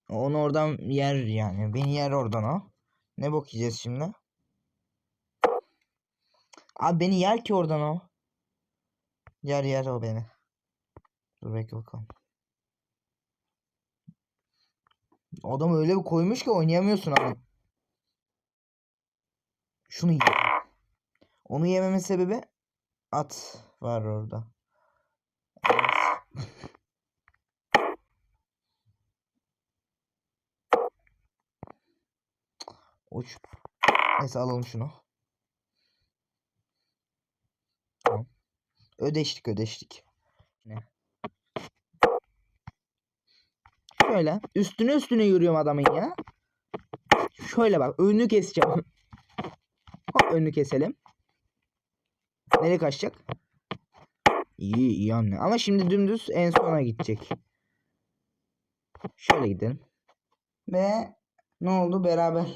Onu oradan yer yani. Beni yer oradan o. Ne bok yiyeceğiz şimdi? Abi beni yer ki oradan o. Yer o beni. Dur bekle bakalım. Adam öyle bir koymuş ki oynayamıyorsun abi. Şunu ye. Onu yememin sebebi at var orada. Uç. Neyse alalım şunu. Tamam. Ödeştik. Ne? Şöyle üstüne yürüyorum adamın ya. Şöyle bak önünü keseceğim. Hop önünü keselim. Nereye kaçacak? İyi anne. Ama şimdi dümdüz en sona gidecek. Şöyle gidelim. Ve ne oldu beraber?